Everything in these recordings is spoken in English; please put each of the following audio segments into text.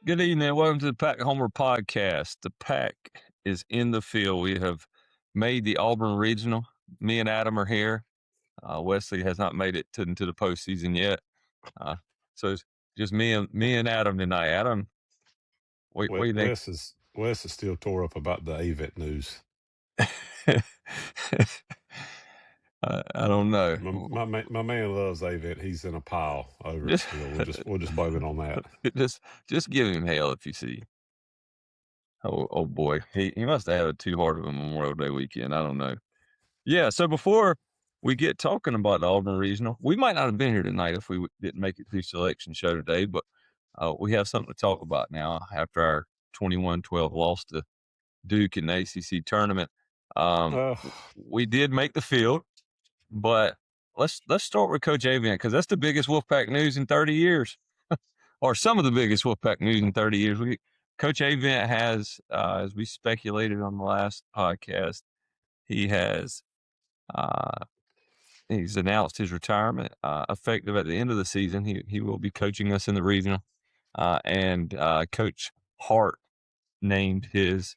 Good evening. Welcome to the Pack Homer podcast. The Pack is in the field. We have made the Auburn Regional. Me and Adam are here. Wesley has not made it into the postseason yet. So it's just me and Adam tonight. Adam, what do you think? Wes is still tore up about the AVET news. I don't know. My man loves AVET. He's in a pile over it Just, still. We'll just blame it on that. just give him hell if you see. Oh boy, he must have had too hard of a Memorial Day weekend. I don't know. Yeah. So before we get talking about the Auburn Regional, we might not have been here tonight if we didn't make it to the selection show today, but we have something to talk about now after our 21-12 loss to Duke in the ACC tournament. Uh, We did make the field, but let's start with Coach Avent because that's the biggest Wolfpack news in 30 years, or some of the biggest Wolfpack news in 30 years. Coach Avent has, as we speculated on the last podcast, he has he's announced his retirement, effective at the end of the season. He will be coaching us in the regional, and Coach Hart named his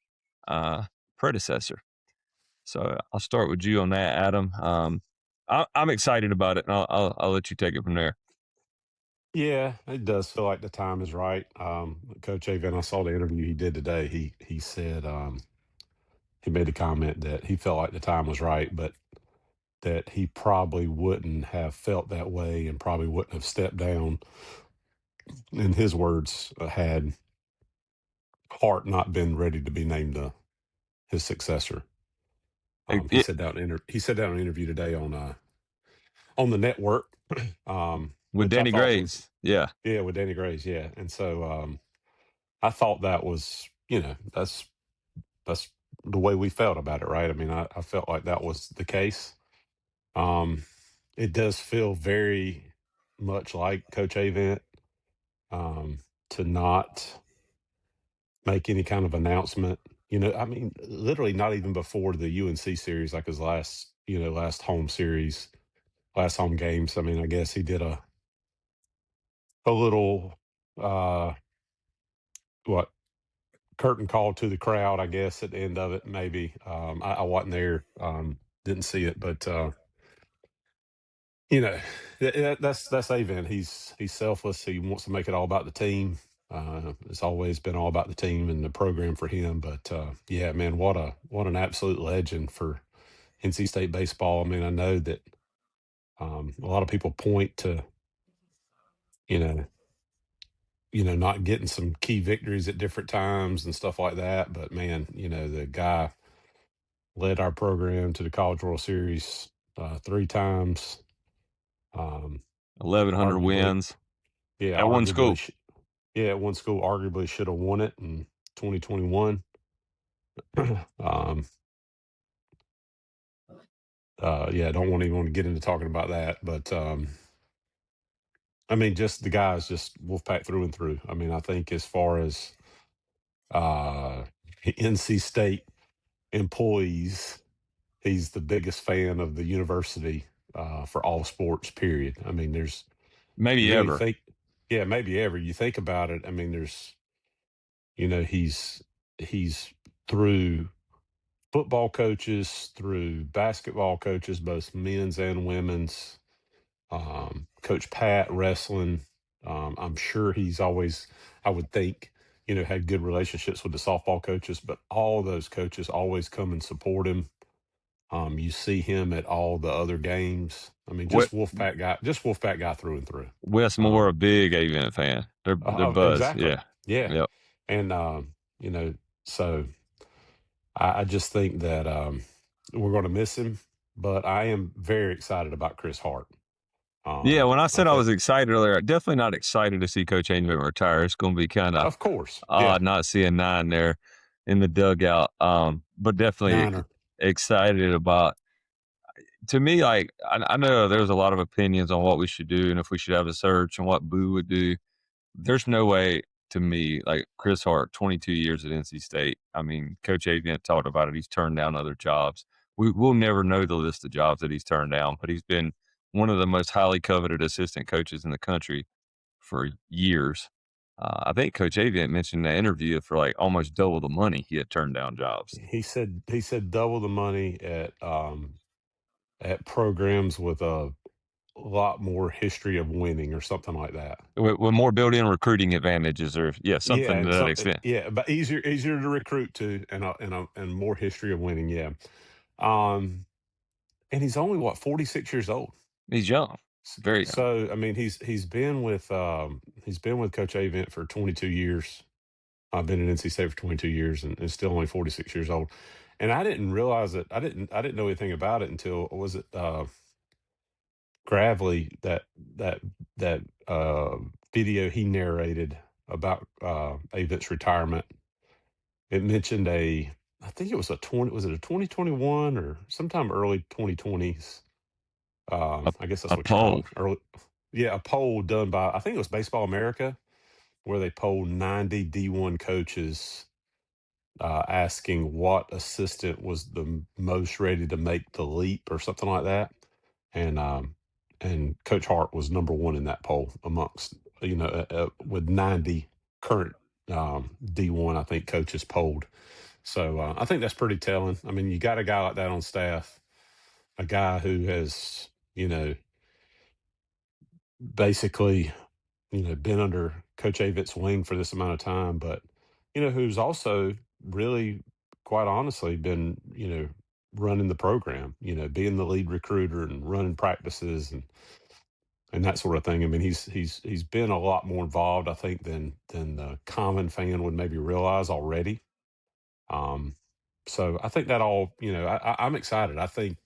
predecessor. So I'll start with you on that, Adam. I'm excited about it, and I'll let you take it from there. yeah, it does feel like the time is right. Coach Avent, I saw the interview he did today. He said he made a comment that he felt like the time was right, but that he probably wouldn't have felt that way and probably wouldn't have stepped down. In his words, had Hart not been ready to be named his successor. He said that in an interview today on the network, with which I Danny thought Graves, was yeah, with Danny Graves, yeah. And so I thought that was that's the way we felt about it, right? I mean, I felt like that was the case. It does feel very much like Coach Avent to not make any kind of announcement. I mean, literally not even before the UNC series, like his last home series, last home games. I mean, I guess he did a little what curtain call to the crowd, I guess, at the end of it. Maybe I wasn't there, didn't see it, but that's Avent. He's selfless. He wants to make it all about the team. It's always been all about the team and the program for him. But yeah, man, what an absolute legend for NC State baseball. I mean, I know that a lot of people point to you know not getting some key victories at different times and stuff like that. But man, the guy led our program to the College World Series 3 times. 1,100 Arguably, wins yeah, at one school. at one school arguably should have won it in 2021. Yeah, don't want to get into talking about that, but I mean, just the guy's just Wolfpack through and through. I mean, I think as far as NC State employees, he's the biggest fan of the university for all sports. Period. I mean, Maybe you really ever. think, yeah, maybe ever. You think about it. I mean, he's through football coaches, through basketball coaches, both men's and women's. Coach Pat wrestling. I'm sure he's always, I would think, had good relationships with the softball coaches, but all those coaches always come and support him. You see him at all the other games. I mean, just Wolfpack guy through and through. Wes Moore, a big Avent fan. They're buzz. Exactly. Yeah. Yeah. Yep. And, so I just think that we're going to miss him, but I am very excited about Chris Hart. Yeah, when I said I think, was excited earlier, definitely not excited to see Coach Avent retire. It's going to be kind of of course, odd not seeing 9 there in the dugout, but definitely Niner. excited about. To me, like I know there's a lot of opinions on what we should do and if we should have a search and what Boo would do. There's no way to me, like Chris Hart, 22 years at NC State. I mean, Coach Avent talked about it. He's turned down other jobs. We'll never know the list of jobs that he's turned down, but he's been one of the most highly coveted assistant coaches in the country for years. I think Coach Avent mentioned in the interview for like almost double the money he had turned down jobs He said double the money at programs with a lot more history of winning or something like that. with more built-in recruiting advantages, or yeah, Yeah, something to and that some extent. yeah, but easier to recruit to, and more history of winning. Yeah, um, and he's only what 46 years old. He's young, very young. So I mean, he's been with Coach Avent for 22 years. I've been at NC State for 22 years, and still only 46 years old. And I didn't realize it. I didn't know anything about it until was it Gravely that video he narrated about Avent's retirement. It mentioned I think it was a 20, was it a 2021 or sometime early 2020s. A, I guess that's a what you call it. poll. Early, yeah, a poll done by, I think it was Baseball America, where they polled 90 D1 coaches, asking what assistant was the most ready to make the leap or something like that. And Coach Hart was number one in that poll amongst, with 90 current D1, I think, coaches polled. So I think that's pretty telling. I mean, you got a guy like that on staff, a guy who has, basically, been under Coach Avent's wing for this amount of time, but, who's also really, quite honestly, been, running the program, being the lead recruiter and running practices and that sort of thing. I mean, he's been a lot more involved, I think, than the common fan would maybe realize already. Um, so I think that all, I'm excited. I think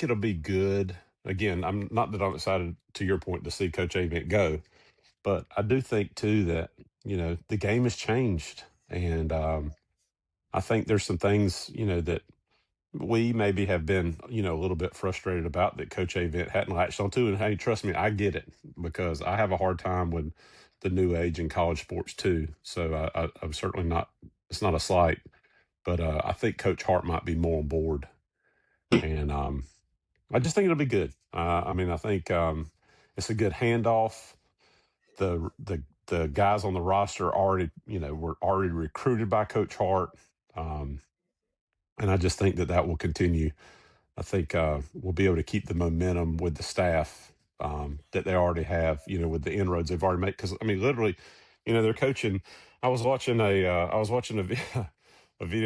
it'll be good. Again, I'm not that I'm excited, to your point, to see Coach Avent go, but I do think too that the game has changed, and I think there's some things that we maybe have been a little bit frustrated about that Coach Avent hadn't latched onto. And hey, trust me, I get it, because I have a hard time with the new age in college sports too. So I'm certainly not. It's not a slight, but I think Coach Hart might be more on board, and I just think it'll be good. I mean, I think it's a good handoff. The guys on the roster already, were already recruited by Coach Hart, um, and I just think that will continue. I think we'll be able to keep the momentum with the staff that they already have. With the inroads they've already made. Because I mean, literally, they're coaching. I was watching a video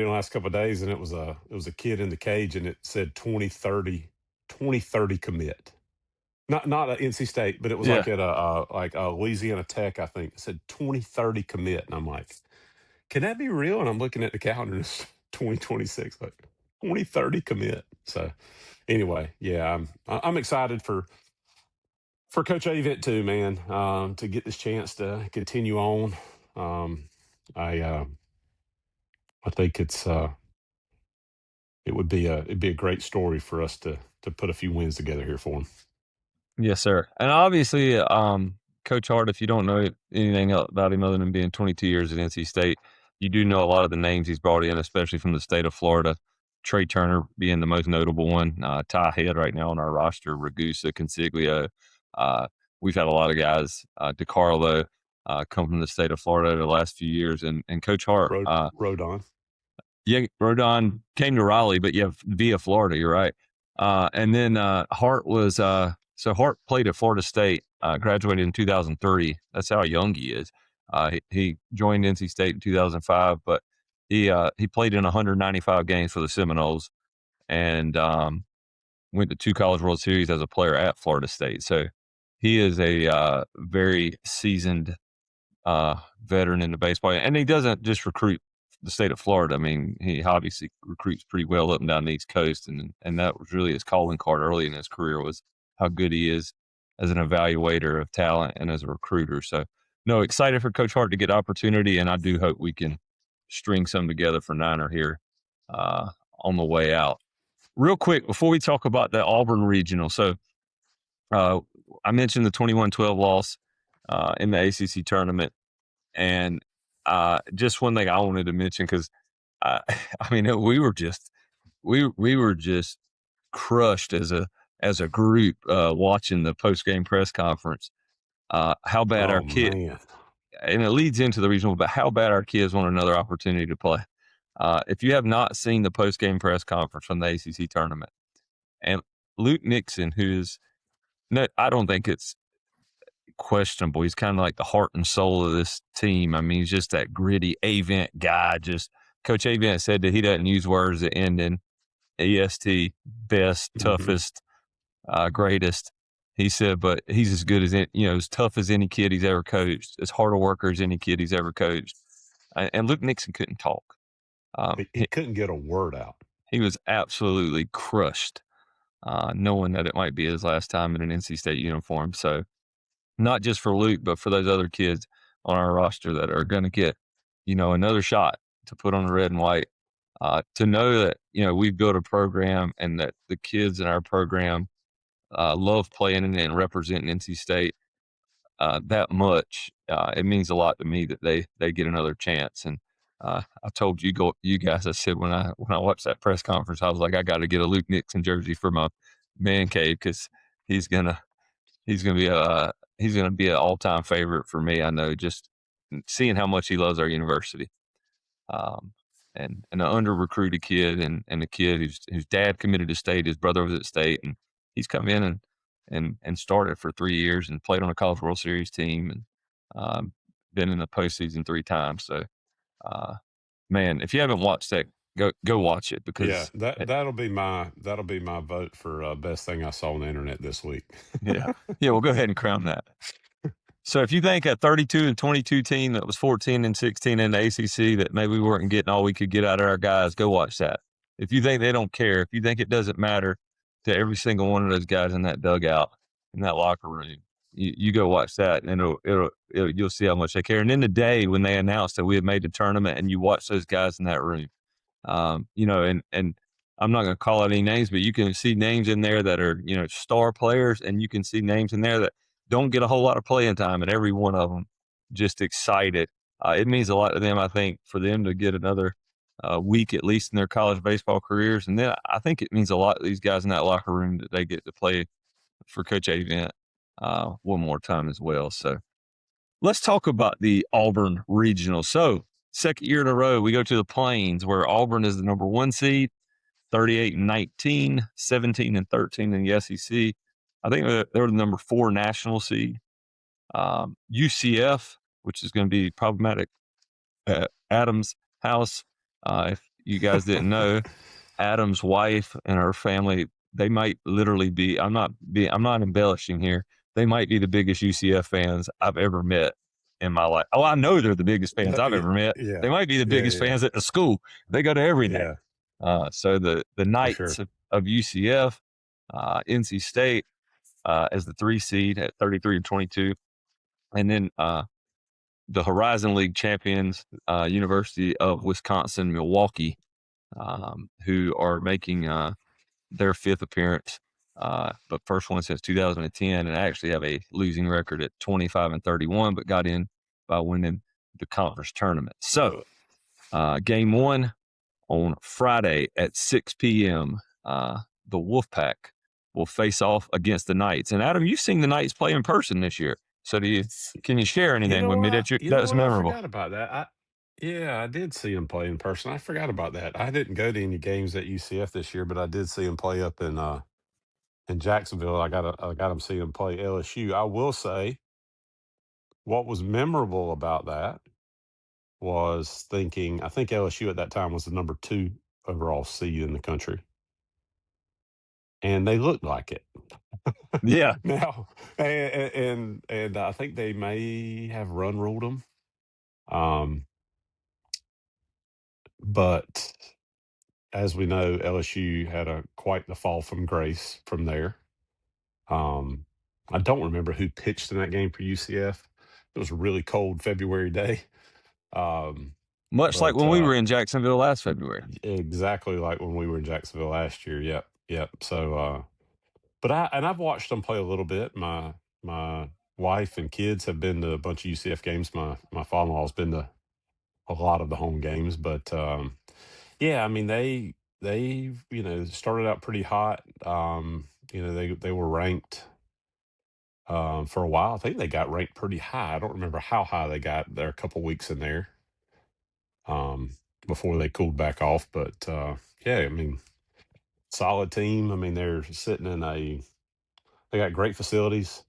in the last couple of days, and it was a kid in the cage, and it said 2030 commit. Not at NC State, but it was Yeah, like at a Louisiana Tech, I think. It said 2030 commit, and I'm like, can that be real? And I'm looking at the calendar, and it's 2026, like 2030 commit. So anyway, yeah, I'm excited for Coach Avent too, man, to get this chance to continue on. Um, I think it'd be a great story for us to put a few wins together here for him. yes, sir. And obviously, Coach Hart, if you don't know anything about him other than being 22 years at NC State, you do know a lot of the names he's brought in, especially from the state of Florida. Trey Turner being the most notable one. Ty Head right now on our roster, Ragusa, Consiglio. Uh, we've had a lot of guys, DeCarlo, come from the state of Florida the last few years, and Coach Hart. Rodon. Yeah, Rodon came to Raleigh, but yeah, via Florida. You're right. And then Hart was so Hart played at Florida State, graduated in 2003. That's how young he is. He joined NC State in 2005, but he played in 195 games for the Seminoles and went to two College World Series as a player at Florida State. So he is a very seasoned veteran in the baseball, and he doesn't just recruit the state of Florida. I mean, he obviously recruits pretty well up and down the East Coast, and that was really his calling card early in his career was how good he is as an evaluator of talent and as a recruiter. So, no, excited for Coach Hart to get opportunity, and I do hope we can string some together for Niner here uh, on the way out. Real quick before we talk about the Auburn regional, so uh, I mentioned the 21-12 loss in the ACC tournament. And just one thing I wanted to mention because I mean we were just crushed as a group watching the post game press conference. how bad our Oh kid, man. and it leads into the regional, but how bad our kids want another opportunity to play. If you have not seen the post game press conference from the ACC tournament, and Luke Nixon, who's no, I don't think it's questionable. He's kind of like the heart and soul of this team. I mean, he's just that gritty Avent guy. Just Coach Avent said that he doesn't use words that end in EST, best, Hmm. toughest, greatest. He said, but he's as good as as tough as any kid he's ever coached, as hard a worker as any kid he's ever coached. And Luke Nixon couldn't talk. Um, He he, couldn't get a word out. he was absolutely crushed, knowing that it might be his last time in an NC State uniform. So not just for Luke, but for those other kids on our roster that are going to get, another shot to put on the red and white. To know that we've built a program and that the kids in our program love playing in it and representing NC State that much. It means a lot to me that they get another chance. And I told you guys, I said when I watched that press conference, I was like, I got to get a Luke Nixon jersey for my man cave because he's gonna he's gonna be a he's gonna be an all time favorite for me. I know just seeing how much he loves our university. Um, and an under recruited kid and a kid whose dad committed to state, his brother was at state, and he's come in and started for 3 years and played on a college World Series team and um, been in the postseason 3 times. So, uh, man, if you haven't watched that, go watch it Yeah, because that'll be my vote for best thing I saw on the internet this week. yeah, yeah, we'll go ahead and crown that. So if you think a 32 and 22 team that was 14 and 16 in the ACC that maybe we weren't getting all we could get out of our guys, go watch that. If you think they don't care, if you think it doesn't matter to every single one of those guys in that dugout, in that locker room, you go watch that and you'll see how much they care. And in the day when they announced that we had made the tournament and you watch those guys in that room, and I'm not going to call out any names, but you can see names in there that are, star players, and you can see names in there that don't get a whole lot of playing time, and every one of them just excited. It means a lot to them, I think, for them to get another week at least in their college baseball careers. And then I think it means a lot to these guys in that locker room that they get to play for Coach Avent one more time as well. So let's talk about the Auburn Regional. So, second year in a row, we go to the Plains where Auburn is the number one seed, 38 and 19, 17 and 13 in the SEC. I think they're the number 4 national seed. UCF, which is going to be problematic at Adams' house. If you guys didn't know, Adam's wife and her family, they might literally be, I'm not embellishing here. They might be the biggest UCF fans I've ever met in my life. Oh, I know they're the biggest fans I've Yeah, ever met. yeah, They might be the yeah, biggest yeah, fans at the school. They go to everything. yeah, So the for Knights sure. of UCF, NC State as the 3 seed at 33 and 22, and then the Horizon League champions, University of Wisconsin Milwaukee, who are making their 5th appearance, but first one since 2010, and actually have a losing record at 25 and 31, but got in by winning the conference tournament. So, game one on Friday at 6 p.m., the Wolfpack will face off against the Knights. And Adam, you've seen the Knights play in person this year. So, can you share anything with me You that know was what? I memorable? forgot about that. Yeah, I did see him play in person. I forgot about that. I didn't go to any games at UCF this year, but I did see him play up in Jacksonville. I got him see him play LSU. I will say what was memorable about that was thinking I think LSU at that time was the number 2 overall seed in the country, and they looked like it. Yeah, Now, and I think they may have run ruled them. Um, but as we know, LSU had a quite the fall from grace from there. Um, I don't remember who pitched in that game for UCF. It was a really cold February day. Um, much like but when we were in Jacksonville last February. exactly like when we were in Jacksonville last year. Yep, yep. So, but I've watched them play a little bit. My wife and kids have been to a bunch of UCF games. My father in law's been to a lot of the home games, but yeah, I mean they started out pretty hot. They were ranked for a while. I think they got ranked pretty high. I don't remember how high they got there a couple weeks in there um, before they cooled back off. But yeah, I mean, solid team. I mean, they're sitting in they got great facilities,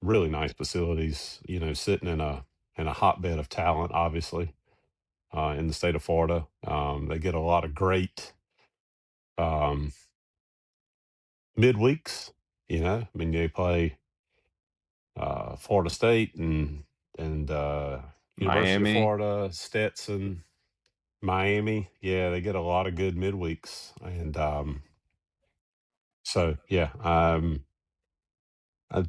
really nice facilities. You know, sitting in a hotbed of talent, obviously, in the state of Florida. They get a lot of great um, midweeks. You know, I mean, they play Florida State and University of Miami. Florida, Stetson, Miami. Yeah, they get a lot of good midweeks, and so yeah. I,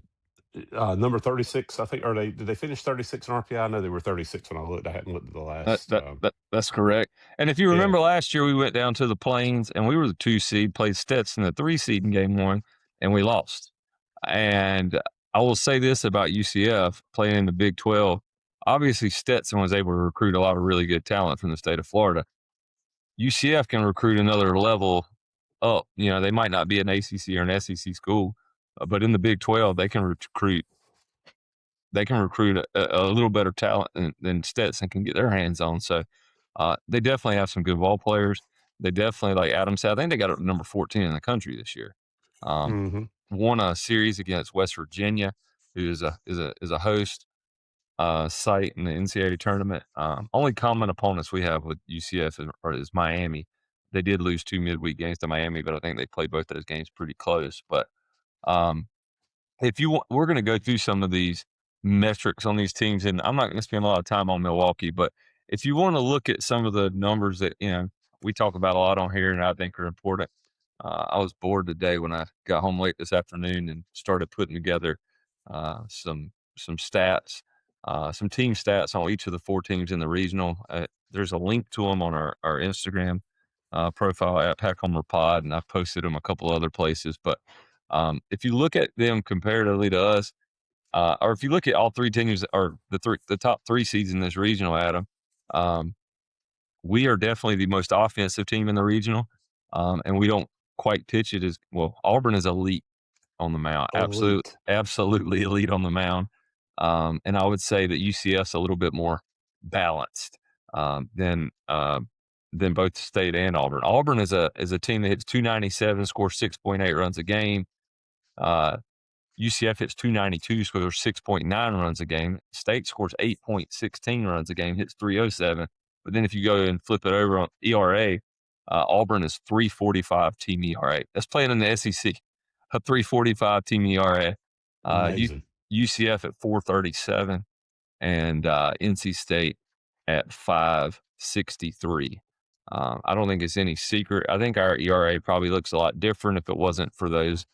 Number 36, I think, or did they finish 36 in RPI? I know they were 36 when I looked. I hadn't looked at the That last. that that that's correct. And if you Yeah. remember last year, we went down to the Plains and we were the 2 seed, played Stetson, the 3 seed in game 1, and we lost. And I will say this about UCF playing in the Big 12. Obviously, Stetson was able to recruit a lot of really good talent from the state of Florida. UCF can recruit another level up. You know, they might not be an ACC or an SEC school, but in the Big 12, they can recruit a little better talent than Stetson can get their hands on. So they definitely have some good ball players. They definitely, like Adam said, I think they got number 14 in the country this year. Um, Hmm. Won a series against West Virginia, who is a host site in the NCAA tournament. Only common opponents we have with UCF is Miami. They did lose 2 midweek games to Miami, but I think they played both those games pretty close. But um, if you want, we're going to go through some of these metrics on these teams, and I'm not going to spend a lot of time on Milwaukee, but if you want to look at some of the numbers that we talk about a lot on here, and I think are important. I was bored today when I got home late this afternoon and started putting together some stats, some team stats on each of the 4 teams in the regional. There's a link to them on our Instagram profile at Pack Homer Pod, and I've posted them a couple other places, but if you look at them comparatively to us, or if you look at all 3 teams or the top 3 seeds in this regional, Adam, um, we are definitely the most offensive team in the regional, and we don't quite pitch it as well. Auburn is elite on the mound, Elite. absolutely elite on the mound, and I would say that UCF's a little bit more balanced than both State and Auburn. Auburn is a team that hits 297, scores 6.8 runs a game. Uh, UCF hits 292, scores 6.9 runs a game. State scores 8.16 runs a game, hits 307. But then if you go and flip it over on ERA, Auburn is 345 team ERA. That's playing in the SEC. A 345 team ERA. Amazing. UCF at 437 and NC State at 563. I don't think it's any secret. I think our ERA probably looks a lot different if it wasn't for those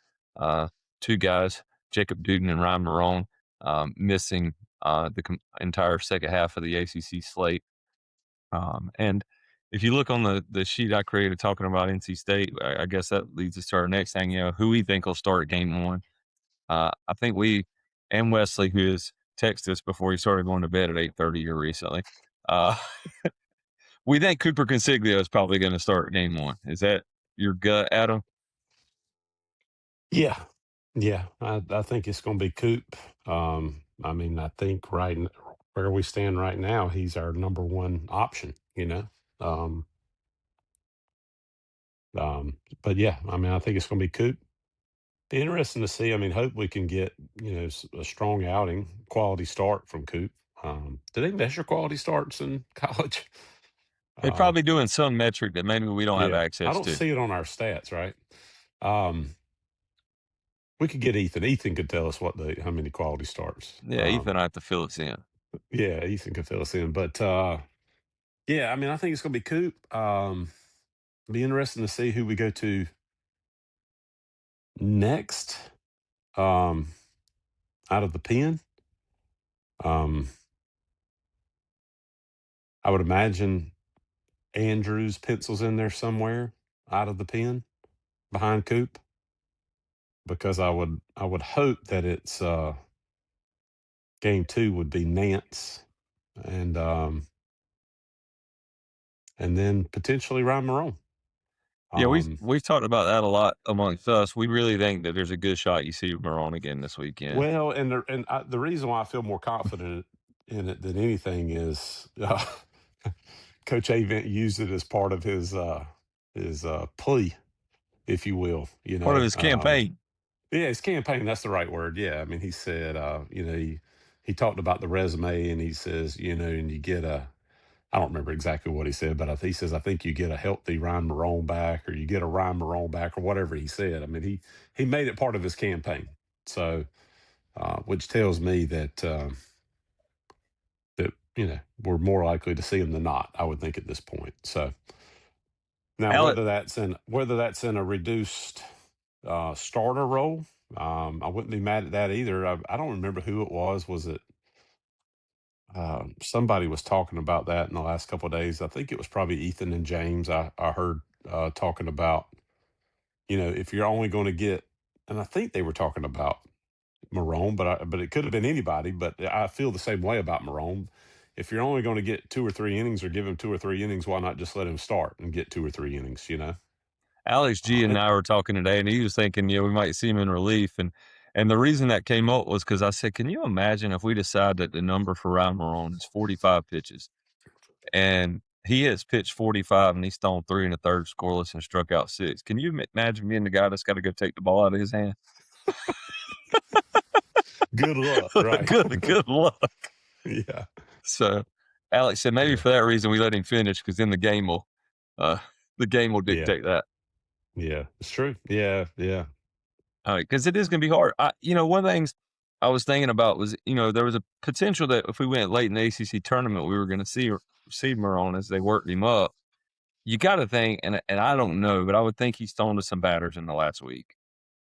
2 guys, Jacob Duden and Ryan Marone, missing the entire second half of the ACC slate. And if you look on the sheet I created talking about NC State, I guess that leads us to our next thing. Who we think will start game 1. I think we and Wesley, who has texted us before he started going to bed at 8:30 here recently, uh, we think Cooper Consiglio is probably going to start game 1. Is that your gut, Adam? Yeah. Yeah. I think it's going to be Coop. I mean, I think where we stand right now, he's our number one option, you know? Um, but yeah, I mean, I think it's going to be Coop. Be interesting to see. I mean, hope we can get, a strong outing, quality start from Coop. Do they measure quality starts in college? They're Uh, probably doing some metric that maybe we don't have yeah, I access don't to. see it on our stats, right? Um, we could get Ethan. Ethan could tell us how many quality starts. Yeah, Ethan, I have to fill us in. Yeah, Ethan could fill us in. But yeah, I mean, I think it's going to be Coop. Be interesting to see who we go to next um, out of the pen. Um, I would imagine Andrews pencils in there somewhere out of the pen behind Coop because I would hope that it's game 2 would be Nance and and then potentially Ryan Marone. Yeah, we've Um, we've talked about that a lot amongst us. We really think that there's a good shot you see Marone again this weekend. well, the reason why I feel more confident in it than anything is Coach Avent used it as part of his plea, if you will. Part of his campaign. Yeah, his campaign. That's the right word. Yeah, I mean, he said, he talked about the resume, and he says, and you get a. I don't remember exactly what he said, but he says, I think you get a healthy Ryan Marone back, or you get a Ryan Marone back, or whatever he said. I mean, he made it part of his campaign. So, which tells me that we're more likely to see him than not. I would think at this point. So now, Alex, whether that's in a reduced starter role, I wouldn't be mad at that either. I don't remember who it was. Was it somebody was talking about that in the last couple of days? I think it was probably Ethan and James. I heard talking about if you're only going to get, and I think they were talking about Marone, but it could have been anybody. But I feel the same way about Marone. If you're only going to get 2 or 3 innings, or give him 2 or 3 innings, why not just let him start and get 2 or 3 innings? Alex G and And I were talking today, and he was thinking, we might see him in relief, and the reason that came up was because I said, can you imagine if we decide that the number for Ryan Marone is 45 pitches, and he has pitched 45 and he's thrown three and a third scoreless and struck out six? Can you imagine being the guy that's got to go take the ball out of his hand? good luck, right? Good luck. Yeah, So Alex said maybe yeah, for that reason we let him finish because then uh, the game will yeah, dictate that. yeah. It's true. Yeah, yeah, Because it is going to be hard. One of the things I was thinking about was, there was a potential that if we went late in the ACC tournament, we were going to see Marone as they worked him up. You got to think, and I don't know, but I would think he's thrown to some batters in the last week.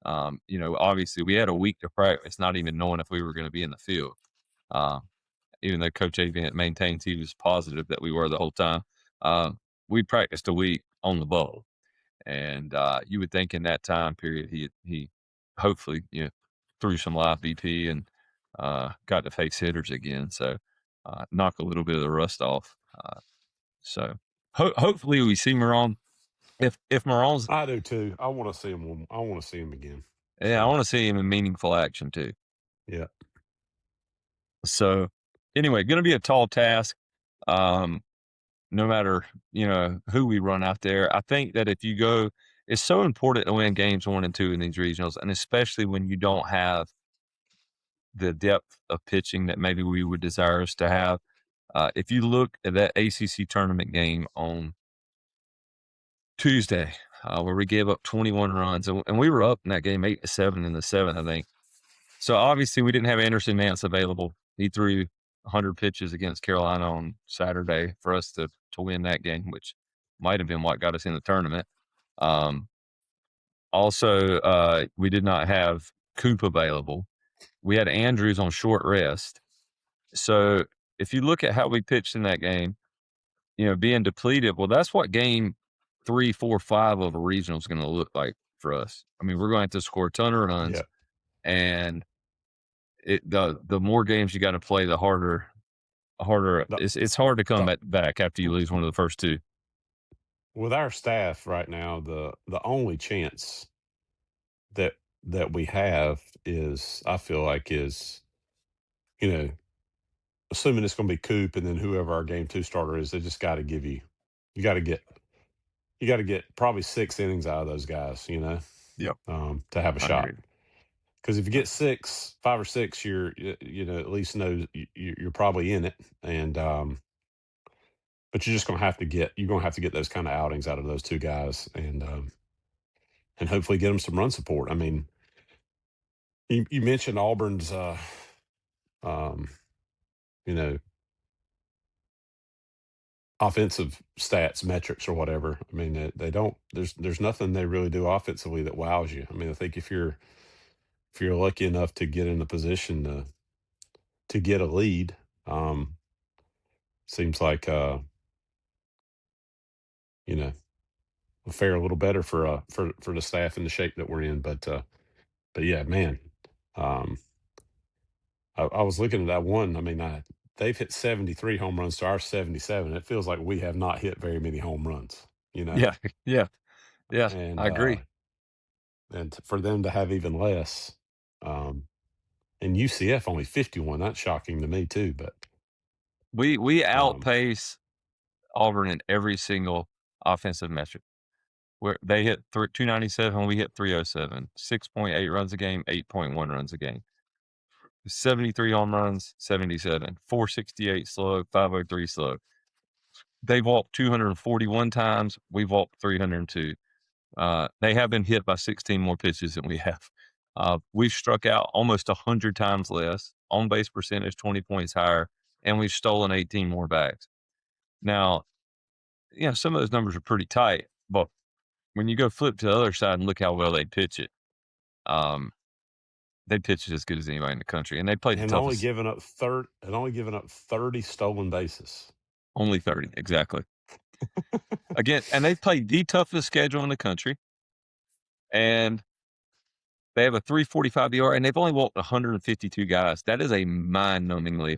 Obviously we had a week to practice, not even knowing if we were going to be in the field. Um, Even though Coach Avent maintains he was positive that we were the whole time. We practiced a week on the ball, and you would think in that time period he hopefully threw some live BP and got to face hitters again, so knock a little bit of the rust off. So hopefully we see Marone. If Marone's, I do too. I want to see him. I want to see him again. yeah, I So want to see him in meaningful action too. yeah, So anyway, going to be a tall task. Um, no matter who we run out there. I think that if you go, it's so important to win games 1 and 2 in these regionals, and especially when you don't have the depth of pitching that maybe we would desire us to have. If you look at that ACC tournament game on Tuesday, where we gave up 21 runs, and we were up in that game 8-7 in the seventh, I think. So obviously we didn't have Anderson Nance available. He threw 100 pitches against Carolina on Saturday for us to win that game, which might have been what got us in the tournament. Um, Also, we did not have Coop available. We had Andrews on short rest. So if you look at how we pitched in that game, being depleted, well, that's what game 3, 4, 5 of a regional is going to look like for us. I mean, we're going to have to score a ton of runs, yeah. and the more games you got to play, the harder The, it's hard to come the, back after you lose one of the first two. with our staff right now, the only chance that we have is, I feel like, is you know assuming it's going to be Coop, and then whoever our game two starter is, they just got to give you got to get probably 6 innings out of those guys, Yep, to have a I shot. agree. Because if you get 5 or 6, at least know you're probably in it, and but you're just going to have to get those kind of outings out of those two guys, and hopefully get them some run support. I mean, you mentioned Auburn's, um, you know, offensive stats, metrics, or whatever. I mean, they don't. There's nothing they really do offensively that wows you. I mean, I think if you're lucky enough to get in a position to get a lead, seems like you know fare a little better for the staff in the shape that we're in. But yeah, man, um, I was looking at that one. I mean, they've hit 73 home runs to our 77. It feels like we have not hit very many home runs. Yeah, yeah. Yeah, I and agree. for them to have even less. Um, and UCF only 51. That's shocking to me too. But We um, outpace Auburn in every single offensive metric. Where they hit 297, we hit 307, 6.8 runs a game, 8.1 runs a game, 73 home runs, 77, 468 slow, 503 slow. They walked 241 times. We walked 302. They have been hit by 16 more pitches than we have. We've struck out almost 100 times less, on base percentage 20 points higher, and we've stolen 18 more bags. Now, some of those numbers are pretty tight, but when you go flip to the other side and look how well they pitch it, um, they pitch it as good as anybody in the country, and they played the and only toughest. giving up 30 stolen bases. Only 30, exactly. Again, and they've played the toughest schedule in the country, and they have a 3.45 ERA, and they've only walked 152 guys. That is a mind-numbingly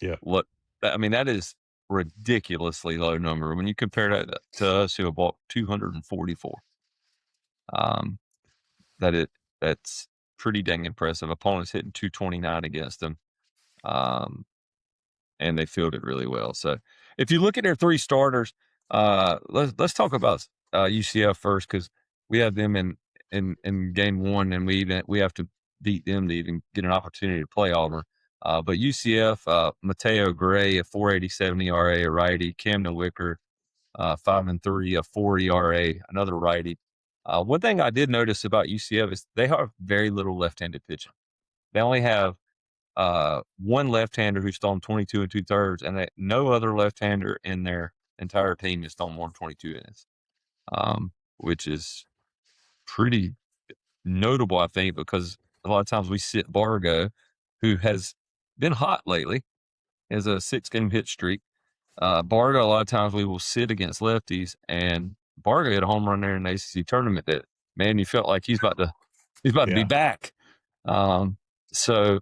Yeah. look. I mean, that is ridiculously low number when you compare that to us who have walked 244. Um, that it that's pretty dang impressive. Opponents hitting 229 against them. Um, and they fielded really well. So if you look at their three starters, let's talk about UCF first because we have them in game one, and we have to beat them to even get an opportunity to play Auburn. But UCF, Mateo Gray, a 4.87 ERA, a righty. Camden Wicker, 5.3, a 4 ERA, another righty. One thing I did notice about UCF is they have very little left-handed pitching. They only have one left-hander who's thrown 22 and 2/3, and no other left-hander in their entire team has thrown more than 22 innings, which is pretty notable, I think, because a lot of times we sit Bargo, who has been hot lately, has a 6-game hit streak. Bargo, a lot of times we will sit against lefties, and Bargo hit a home run there in the ACC tournament that, man, you felt like he's about to be Yeah. back. Um, so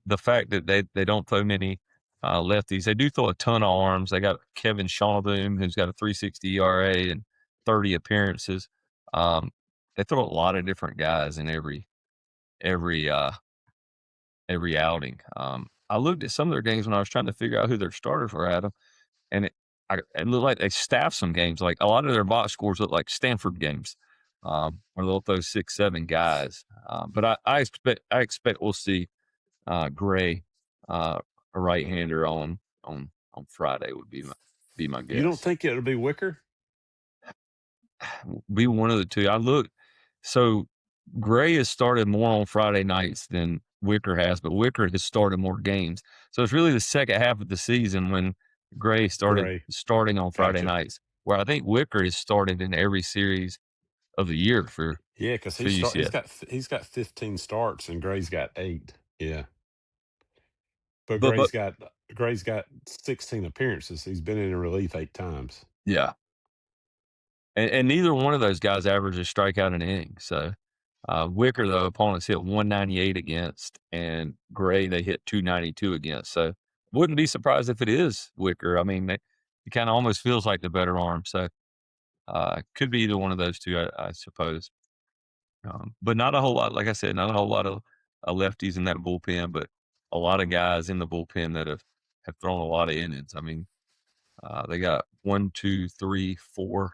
the fact that they don't throw many lefties, they do throw a ton of arms. They got Kevin Shawboom, who's got a 3.60 ERA and 30 appearances. Um, they throw a lot of different guys in every uh, every outing. I looked at some of their games when I was trying to figure out who their starters were, Adam, and it looked like they staffed some games. Like a lot of their box scores look like Stanford games, where they'll throw 6, 7 guys. But I expect we'll see Gray, a right-hander on Friday would be my You don't guess. think it'll be Wicker? Be one of the 2. I look so Gray has started more on Friday nights than Wicker has, but Wicker has started more games. So it's really the second half of the season when Gray started Gray. starting on Friday Gotcha. nights, where I think Wicker has started in every series of the year Yeah, because for UCF. he's got 15 starts and Gray's got 8. Yeah. But But Gray's got 16 appearances. He's been in relief 8 times. yeah, and neither one of those guys averages strikeout an inning. So Wicker, though, opponents hit 198 against, and Gray they hit 292 against. So wouldn't be surprised if it is Wicker. I mean, it kind of almost feels like the better arm. So could be either one of those two, I suppose. But not a whole lot. Like I said, not a whole lot of lefties in that bullpen, but a lot of guys in the bullpen that have thrown a lot of innings. I mean, they got one, two, three, four,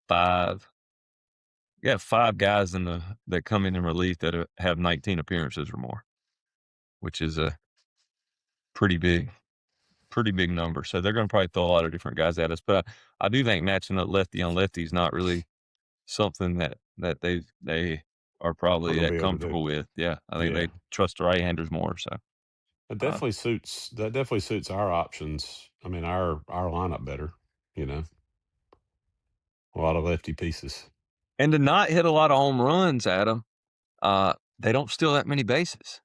five. You got 5 guys that come in relief that have 19 appearances or more, which is a pretty big pretty big number. So they're gonna probably throw a lot of different guys at us. But I do think matching up lefty on lefty is not really something that they are We're probably going to that be able to do. comfortable with. Yeah, I think Yeah. they trust the right-handers more. So, uh, That definitely suits our options. I mean, our lineup better, you know. A lot of lefty pieces. and to not hit a lot of home runs, Adam, they don't steal that many bases.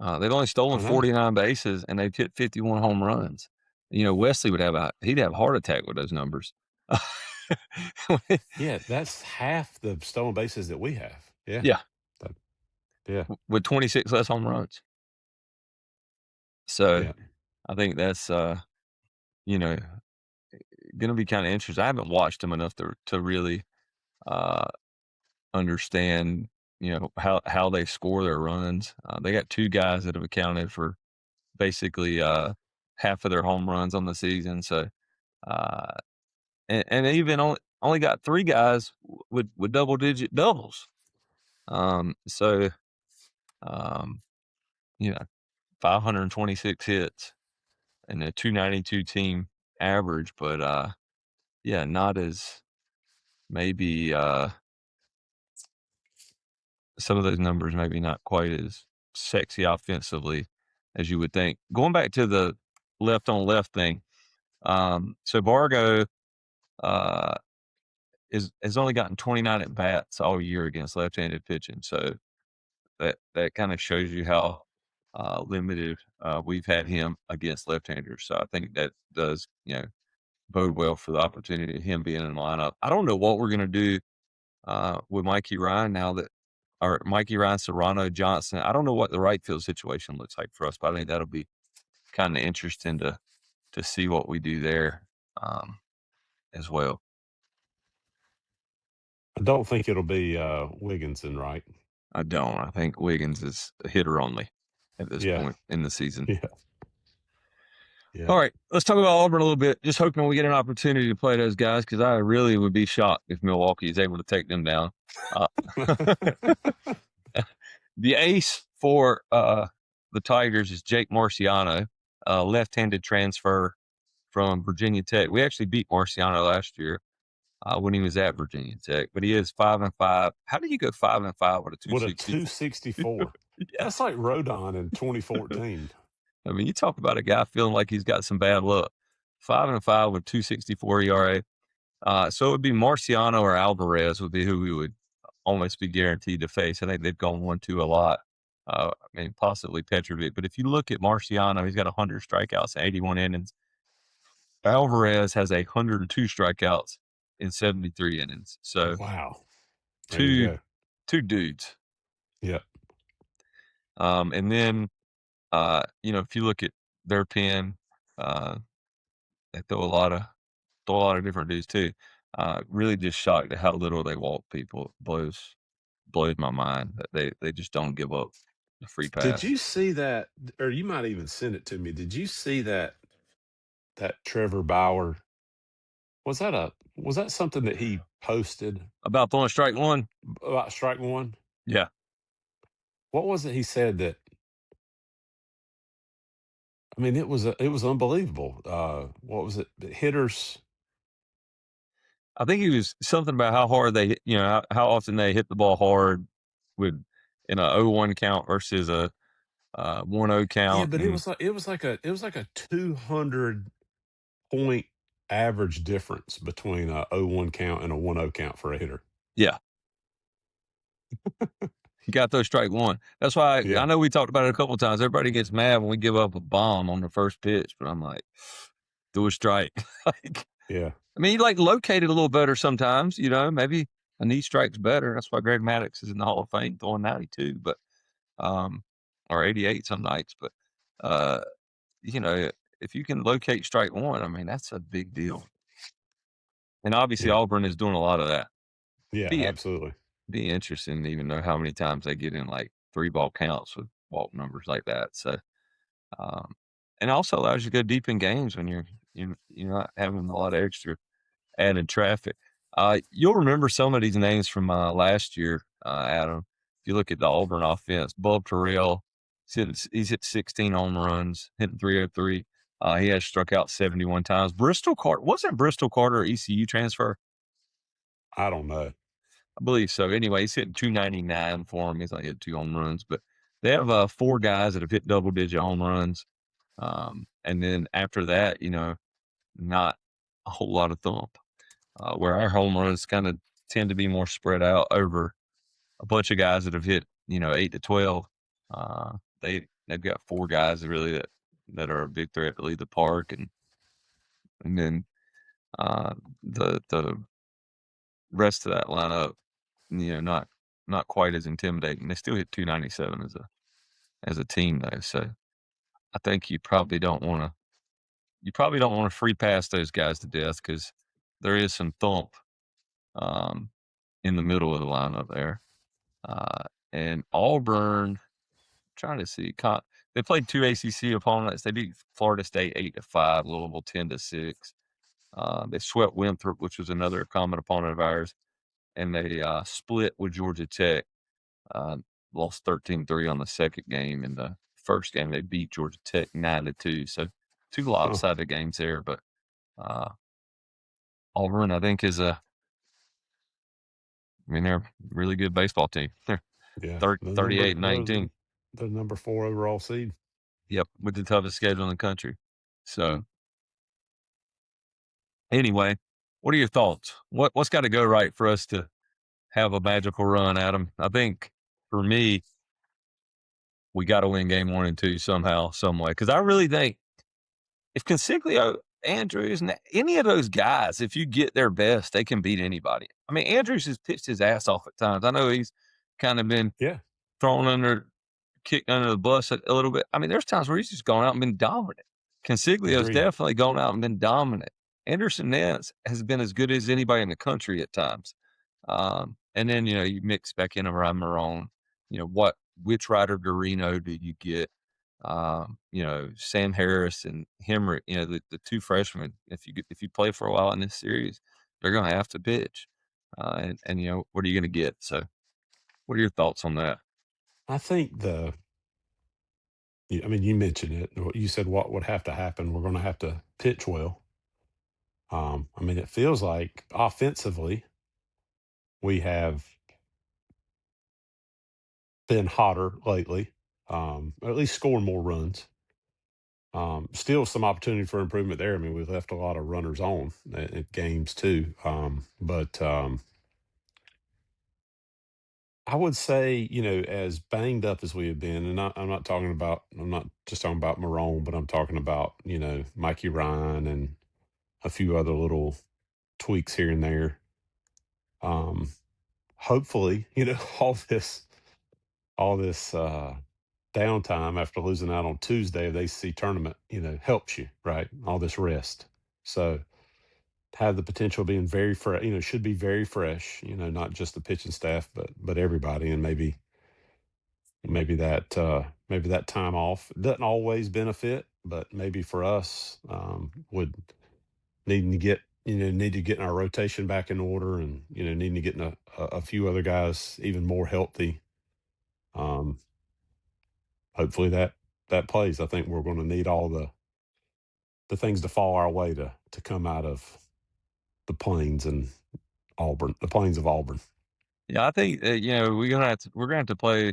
They've only stolen I know. 49 bases, and they've hit 51 home runs. Wesley he'd have a heart attack with those numbers. Yeah, that's half the stolen bases that we have. Yeah. Yeah, That, yeah. with 26 less home runs. So Yeah. I think that's you know gonna be kinda interesting. I haven't watched them enough to really, uh, understand, how they score their runs. They got 2 guys that have accounted for basically, half of their home runs on the season, so, uh, and they even only got 3 guys with double-digit doubles. So, um, you know, 526 hits and a 292 team average, but, yeah, not as maybe, some of those numbers maybe not quite as sexy offensively as you would think. Going back to the left on left thing, so Bargo, uh, has only gotten 29 at bats all year against left-handed pitching, so that kinda shows you how, limited, we've had him against left-handers, so I think that does, bode well for the opportunity of him being in the lineup. I don't know what we're gonna do, with Mikey Ryan now that or Mikey Ryan, Serrano, Johnson. I don't know what the right field situation looks like for us, but I think that'll be kinda interesting to see what we do there, as well. I don't think it'll be Wigginson, right? I don't. I think Wiggins is a hitter only at this Yeah, point in the season. yeah, yeah. All right, let's talk about Auburn a little bit. Just hoping we get an opportunity to play those guys because I really would be shocked if Milwaukee is able to take them down. Uh, the ace for the Tigers is Jake Marciano, left-handed transfer from Virginia Tech. We actually beat Marciano last year when he was at Virginia Tech, but he is 5-5. How do you go 5-5 with a What a 264? 264. Yeah, That's like Rodon in 2014. I mean, you talk about a guy feeling like he's got some bad luck. 5-5 with 264 ERA. So it would be Marciano or Alvarez would be who we would almost be guaranteed to face. I think they've gone 1-2 a lot. I mean, possibly Petrovic. But if you look at Marciano, he's got 100 strikeouts and 81 innings. Alvarez has 102 strikeouts in 73 innings. So Wow. There you two go. two dudes. Yeah. And then if you look at their pen, uh, they throw a lot of different dudes too. Really just shocked at how little they walk people. Blows my mind that they just don't give up the free Did pass. you see that, or you might even send it to me? Did you see that Trevor Bauer, was that something that he posted About throwing strike one? about strike one? Yeah. What was it he said that, I mean, it was unbelievable. What was it? The hitters. I think he was something about how hard they hit, how often they hit the ball hard with in a 0-1 count versus a 1-0 Yeah, count. but And it was like a 200 point average difference between a 0-1 count and a 1-0 count for a hitter. yeah, he got those strike one. That's why I Yeah, know we talked about it a couple of times. Everybody gets mad when we give up a bomb on the first pitch, but I'm like, do a strike. like, yeah, I mean, he like located a little better sometimes, maybe a knee strike's better. That's why Greg Maddox is in the Hall of Fame throwing 92, but um, or 88 some nights. But uh, you know, if you can locate strike one, I mean, that's a big deal. And obviously yeah, Auburn is doing a lot of that. yeah, Be absolutely. be interesting to even know how many times they get in like 3-ball counts with walk numbers like that. So um, and also allows you to go deep in games when you're not having a lot of extra added traffic. You'll remember some of these names from last year, Adam. If you look at the Auburn offense, Bub Terrell, he's hit 16 home runs, hitting 303. He has struck out 71 times. Bristol Carter wasn't Bristol Carter a ECU transfer? I don't know. I believe so. Anyway, he's hitting 299 for him. He's only hit 2 home runs, but they have 4 guys that have hit double digit home runs. And then after that, not a whole lot of thump. Where our home runs kind of tend to be more spread out over a bunch of guys that have hit, 8 to 12. They've got 4 guys that really that are a big threat to lead the park, and then uh, the rest of that lineup, not quite as intimidating. They still hit 297 as a team though, so I think you probably don't want to you probably don't want to free pass those guys to death because there is some thump um, in the middle of the lineup there. Uh, and Auburn, trying to see, they played two ACC opponents. They beat Florida State 8-5, Louisville 10-6. They swept Winthrop, which was another common opponent of ours, and they split with Georgia Tech. Uh, Lost 13-3 on the second game. In the first game, they beat Georgia Tech 9-2. So two Huh. lopsided games there. But uh, Auburn, I think, they're a really good baseball team. They're Yeah. 38-19. The number 4 overall seed. Yep, with the toughest schedule in the country. So anyway, what are your thoughts? What's got to go right for us to have a magical run, Adam? I think for me, we got to win game 1 and 2 somehow, some way. Because I really think if Consiglio, Andrews, and any of those guys, if you get their best, they can beat anybody. I mean, Andrews has pitched his ass off at times. I know he's kind of been Yeah. thrown under, kicked under the bus a little bit. I mean, there's times where he's just gone out and been dominant. Consiglio's Agreed. definitely gone out and been dominant. Anderson Nance has been as good as anybody in the country at times. And then, you mix back in around Marone, which Ryder Garino do you get? Sam Harris and Hemrick, the two freshmen, if you play for a while in this series, they're going to have to pitch. And what are you going to get? So what are your thoughts on that? I think I mean, you mentioned it. You said what would have to happen. We're going to have to pitch well. I mean, it feels like offensively we have been hotter lately, or at least scoring more runs. Still some opportunity for improvement there. I mean, we've left a lot of runners on at games too. But I would say, as banged up as we have been, and I'm not just talking about Marone, but I'm talking about, Mikey Ryan and a few other little tweaks here and there. Um, Hopefully, all this downtime after losing out on Tuesday of the ACC tournament, helps you, right? All this rest. So have the potential of being very fresh, should be very fresh, not just the pitching staff, but everybody. And maybe that time off doesn't always benefit, but maybe for us, would need to get our rotation back in order, and needing to get a few other guys even more healthy. Um, Hopefully that plays. I think we're going to need all the things to fall our way to come out of the plains and Auburn, the plains of Auburn. Yeah, I think we're gonna have to play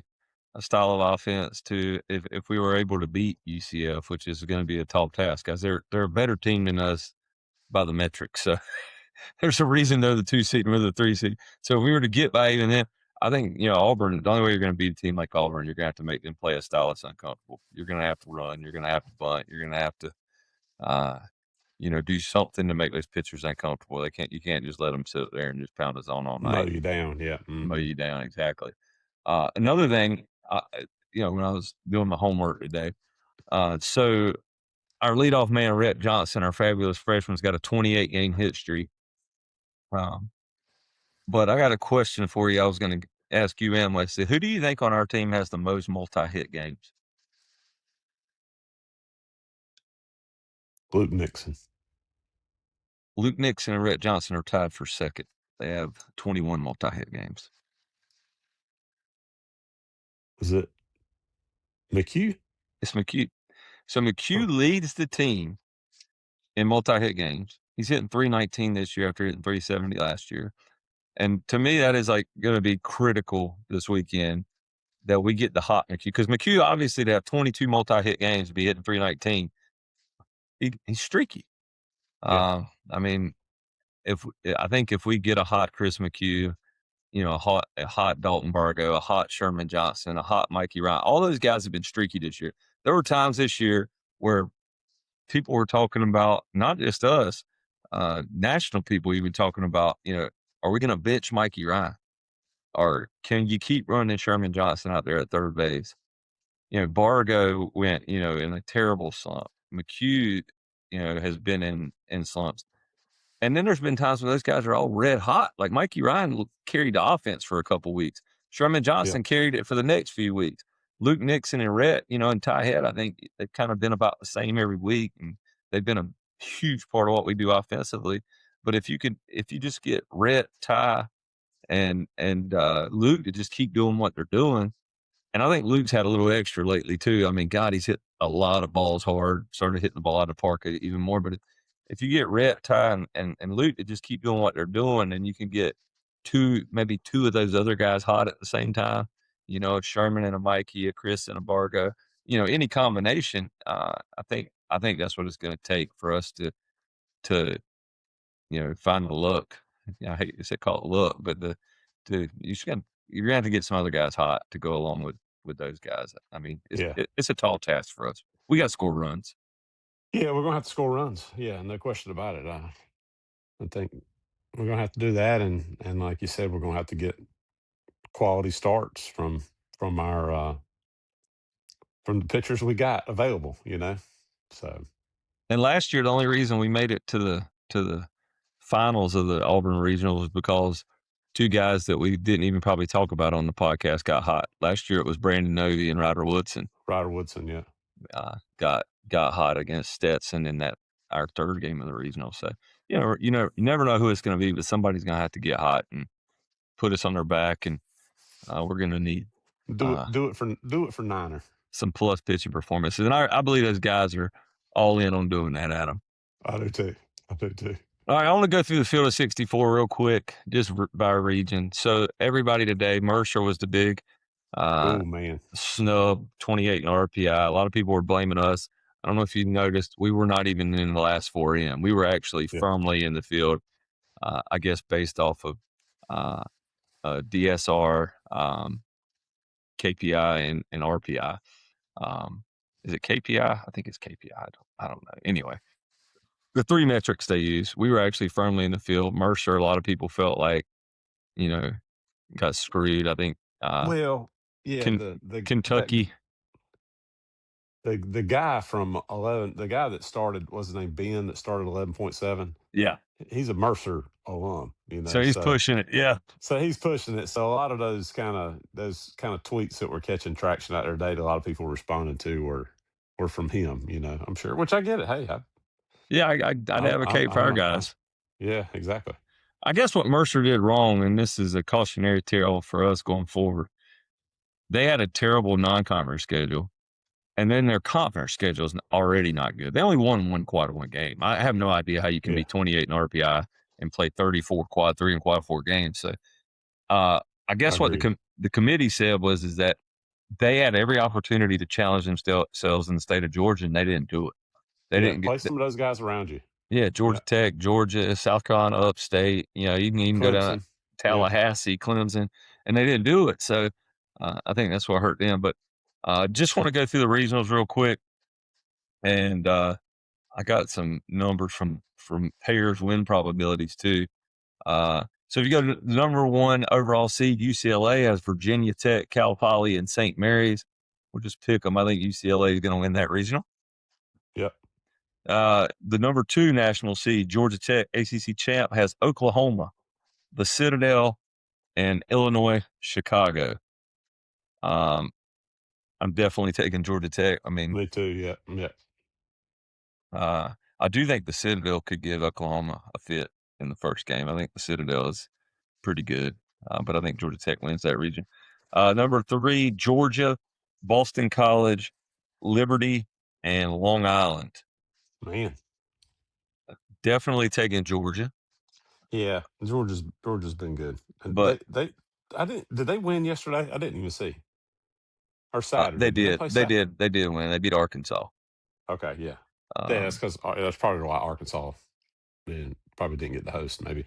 a style of offense to if we were able to beat UCF, which is going to be a tall task, guys. They're a better team than us by the metrics. So there's a reason they're the 2 seed and we're the 3 seed. So if we were to get by even then, I think Auburn. The only way you're going to beat a team like Auburn, you're going to have to make them play a style that's uncomfortable. You're going to have to run. You're going to have to bunt. You're going to have to uh, do something to make those pitchers uncomfortable. You can't just let them sit there and just pound a zone all Mow night you and down. Yeah. mow Hmm. you down. Exactly. Another thing, when I was doing my homework today, so our leadoff man, Rhett Johnson, our fabulous freshman's got a 28 game hit streak. Um, but I got a question for you. I was going to ask you, Emily. Say, who do you think on our team has the most multi hit games? Luke Nixon. Luke Nixon and Rhett Johnson are tied for second. They have 21 multi hit games. Is it McHugh? It's McHugh. So McHugh Huh. leads the team in multi-hit games. He's hitting 319 this year after hitting 370 last year. And to me, that is like going to be critical this weekend that we get the hot McHugh. Because McHugh, obviously, to have 22 multi-hit games to be hitting 319, he's streaky. Yeah. I mean, I think if we get a hot Chris McHugh, a hot Dalton Bargo, a hot Sherman Johnson, a hot Mikey Ryan, all those guys have been streaky this year. There were times this year where people were talking about, not just us, national people even talking about, are we going to bench Mikey Ryan? Or can you keep running Sherman Johnson out there at third base? Bargo went, in a terrible slump. McHugh has been in slumps. And then there's been times when those guys are all red hot. Like Mikey Ryan carried the offense for a couple weeks. Sherman Yeah. Johnson carried it for the next few weeks. Luke Nixon and Rhett, and Ty Head, I think they've kind of been about the same every week, and they've been a huge part of what we do offensively. But if you just get Rhett, Ty, and Luke to just keep doing what they're doing, and I think Luke's had a little extra lately too. I mean, God, he's hit a lot of balls hard, started hitting the ball out of the park even more. But if you get Rhett, Ty, and Luke to just keep doing what they're doing, and you can get maybe two of those other guys hot at the same time, a Sherman and a Mikey, a Chris and a Bargo, any combination, I think that's what it's going to take for us to find the luck. I hate to say call it luck, but you're gonna have to get some other guys hot to go along with those guys. I mean, Yeah. it's a tall task for us. We got to score runs. Yeah, we're gonna have to score runs. Yeah, no question about it. I think we're gonna have to do that, and like you said, we're gonna have to get quality starts from our from the pitchers we got available. So And last year, the only reason we made it to the finals of the Auburn Regional was because two guys that we didn't even probably talk about on the podcast got hot. Last year, it was Brandon Novy and Ryder Woodson Ryder Woodson, yeah, got hot against Stetson in that our third game of the regional. So you never know who it's going to be, but somebody's going to have to get hot and put us on their back, and we're going to need do it uh, do it for Niner. some plus pitching performances. And I believe those guys are all in on doing that, Adam. I do too. I do too. All right, I want to go through the field of 64 real quick, just by region. So everybody today, Mercer was the big uh, Oh man, snub, 28 in RPI. A lot of people were blaming us. I don't know if you noticed, we were not even in the last four in. We were actually yeah, firmly in the field, I guess, based off of uh, DSR, KPI, and RPI. Is it KPI? I think it's KPI. I don't know. Anyway, the three metrics they use, we were actually firmly in the field. Mercer, a lot of people felt like, you know, got screwed. I think well, yeah, Ken- Kentucky. the guy from 11, the guy that started, what's his name, Ben, that started 11.7. Yeah. He's a Mercer alum, So he's pushing it. Yeah. so he's pushing it. So a lot of those kind of tweets that were catching traction out there today, that a lot of people were responding to were from him. I'm sure, which I get it. Hey, Yeah. I'd advocate for our guys. yeah, exactly. I guess what Mercer did wrong, and this is a cautionary tale for us going forward, they had a terrible non-conference schedule. And then their conference schedule is already not good. They only won one quad one game. I have no idea how you can Yeah, be 28 in RPI and play 34 quad three and quad four games. So I guess what agreed. the committee said is that they had every opportunity to challenge themselves in the state of Georgia, and they didn't do it. They Yeah, didn't play get some of those guys around you. yeah, Yeah, Georgia Tech, Georgia, South Carolina, upstate. You can even go down to Clemson. Yeah, Tallahassee, Clemson, and they didn't do it. So I think that's what hurt them. But just want to go through the regionals real quick, and I got some numbers from pairs win probabilities too. So if you go to the number one overall seed, UCLA has Virginia Tech, Cal Poly, and St. Mary's. We'll just pick them. I think UCLA is going to win that regional. yeah, The number two national seed, Georgia Tech, ACC champ, has Oklahoma, the Citadel, and Illinois, Chicago. I'm definitely taking Georgia Tech. I mean, me too. Yeah, yeah, I do think the Citadel could give Oklahoma a fit in the first game. I think the Citadel is pretty good, but I think Georgia Tech wins that region. Number three, Georgia, Boston College, Liberty, and Long Island. man. Definitely taking Georgia, Yeah, Georgia's been good, and but I didn't. Did they win yesterday? I didn't even see. Or they Saturday? Did they did, play they Sat? did, they did win. They beat Arkansas. Okay, yeah. Yeah, that's Um, because that's probably why Arkansas probably didn't get the host. Maybe.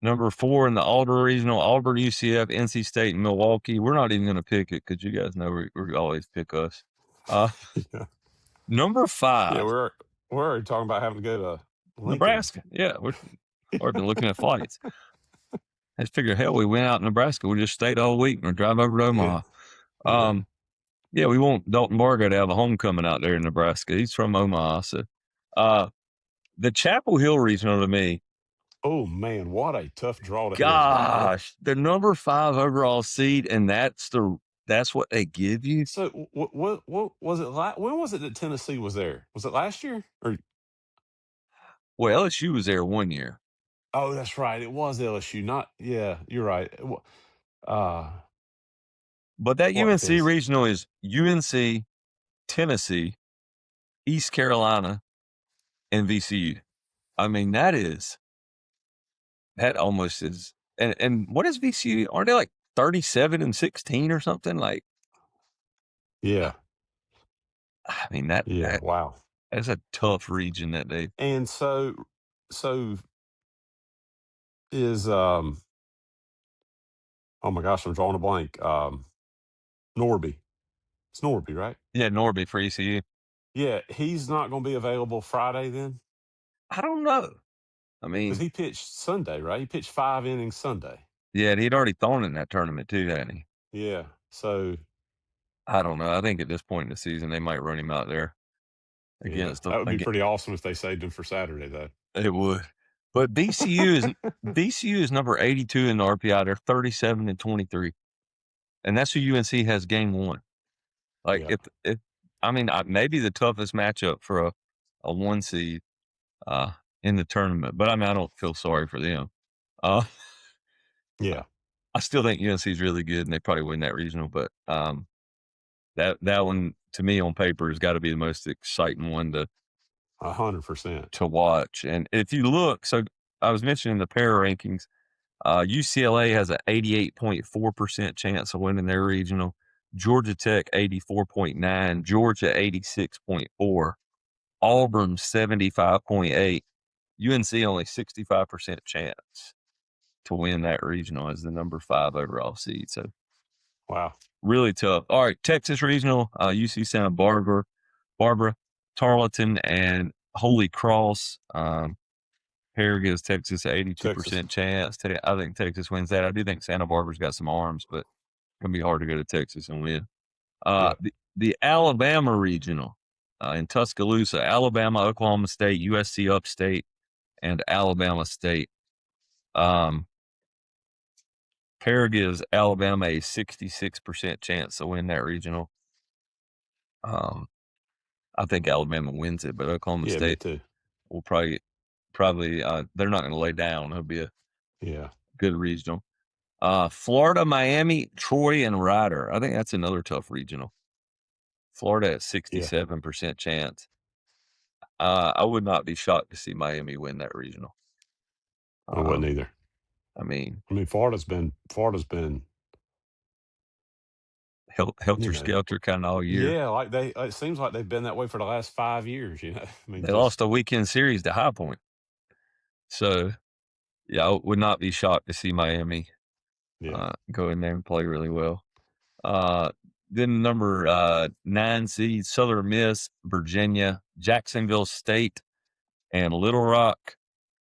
Number four in the Auburn Regional, Auburn, UCF, NC State, and Milwaukee. We're not even going to pick it because you guys know we always pick us. Uh, Yeah, Number yeah. five, We're already talking about having to go to Lincoln. Nebraska. Yeah, we've already been looking at flights. I just figured, hell, we went out in Nebraska. We just stayed all week and drive over to Yeah, Omaha. yeah. Yeah, we want Dalton Bargo to have a homecoming out there in Nebraska. He's from Omaha, so Uh, the Chapel Hill regional to me, Oh man, what a tough draw that is, by the way. gosh, the number 5 overall seed, and that's what they give you? So what was it? When was it that Tennessee was there? Was it last year? Or Well, LSU was there 1 year, oh, that's right, it was LSU. Not yeah, you're right. Uh, but that what? UNC Because regional is UNC, Tennessee, East Carolina, and VCU. I mean, that almost is and what is VCU? Aren't they like 37-16 or something? Like, yeah, I mean, that yeah, that wow. that's a tough region that they And so is oh my gosh, I'm drawing a blank. Norby. It's Norby, right? yeah, Norby for ECU. Yeah, he's not going to be available Friday then, I don't know. I because mean, he pitched Sunday, right? He pitched 5 innings Sunday. yeah, he'd already thrown in that tournament too, hadn't he? Yeah. So I don't know. I think at this point in the season, they might run him out there yeah, against them. that would be Again, pretty awesome if they saved him for Saturday, though. it would. But VCU is number 82 in the RPI. They're 37-23, and that's who UNC has game one. Like Yeah. if I mean maybe the toughest matchup for a 1 seed uh, in the tournament. But I mean I don't feel sorry for them. Uh, Yeah. I still think UNC is really good, and they probably win that regional. But that one to me on paper has got to be the most exciting one 100%. to watch. And if you look, so I was mentioning the pair rankings. UCLA has an 88.4% chance of winning their regional. Georgia Tech 84.9, Georgia 86.4, Auburn 75.8, UNC only 65% chance to win that regional as the number 5 overall seed. So Wow. really tough. All right, Texas regional, UC Santa Barbara, Tarleton, and Holy Cross. Pair gives Texas an Texas. 82% chance. I think Texas wins that. I do think Santa Barbara's got some arms, but it's gonna be hard to go to Texas and win. Yeah. The Alabama regional in Tuscaloosa, Alabama, Oklahoma State, USC Upstate, and Alabama State. Um, Pair gives Alabama a 66% chance to win that regional. Um, I think Alabama wins it, but Oklahoma Yeah, me State too. will probably they're not going to lay down. It'll be a Yeah. good regional. Florida, Miami, Troy, and Ryder. I think that's another tough regional. Florida at Yeah. 67% chance. I would not be shocked to see Miami win that regional. I wouldn't Um, either. I mean, I mean, Florida's been, you helter know, skelter kind of all year. yeah, like it seems like they've been that way for the last 5 years, I mean, They just, lost a weekend series to High Point, so yeah, I would not be shocked to see Miami yeah. go in there and play really well. Uh, then number 9 seed Southern Miss, Virginia, Jacksonville State, and Little Rock.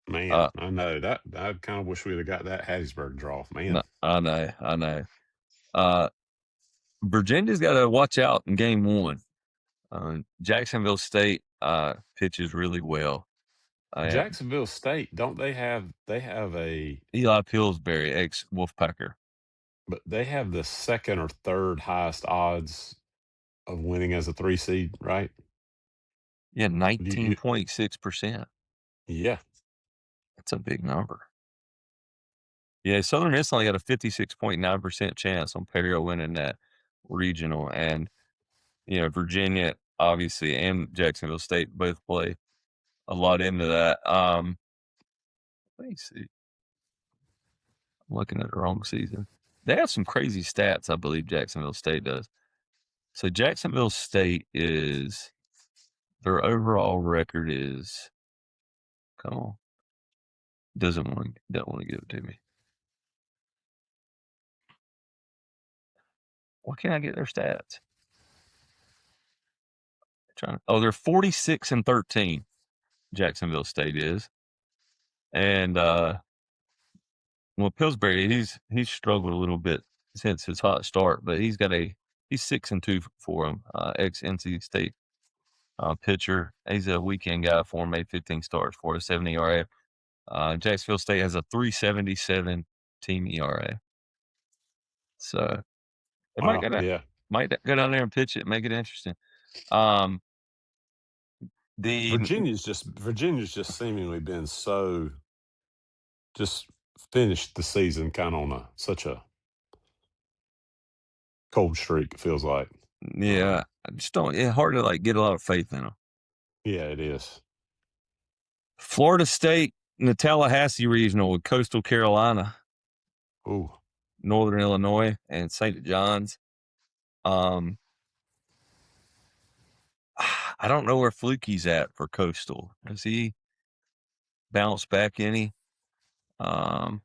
Man, Uh, I know that. I kind of wish we'd have got that Hattiesburg draw, no, man. I know. Uh, Virginia's got to watch out in game one. Jacksonville State pitches really well. And Jacksonville State, don't they have a Eli Pillsbury, ex Wolfpacker. but they have the second or third highest odds of winning as a 3 seed, right? Yeah, Do you 19.6%. yeah, That's a big number. Yeah, Southern Miss only got a 56.9% chance on Perry winning that regional. And, Virginia, obviously, and Jacksonville State both play a lot into that. Let me see. I'm looking at the wrong season. They have some crazy stats, I believe Jacksonville State does. So Jacksonville State is their overall record is come on. Don't want to give it to me. Why can't I get their stats? They're 46-13, Jacksonville State is. And well, Pillsbury, he's struggled a little bit since his hot start, but he's 6-2 for him, ex NC State pitcher. He's a weekend guy for him, made 15 starts for a 7 ERA. Jacksonville State has a 3.77 team ERA. So it might Wow. go down, Yeah. might go down there and pitch it, make it interesting. Um, the Virginia's just seemingly been so just finished the season kind of on such a cold streak. It feels like. Yeah, I just don't. It's hard to like get a lot of faith in them. Yeah, it is. Florida State in the Tallahassee regional with Coastal Carolina, Ooh, Northern Illinois, and St. John's. Um, I don't know where Fluky's at for Coastal. Has he bounced back any? Um,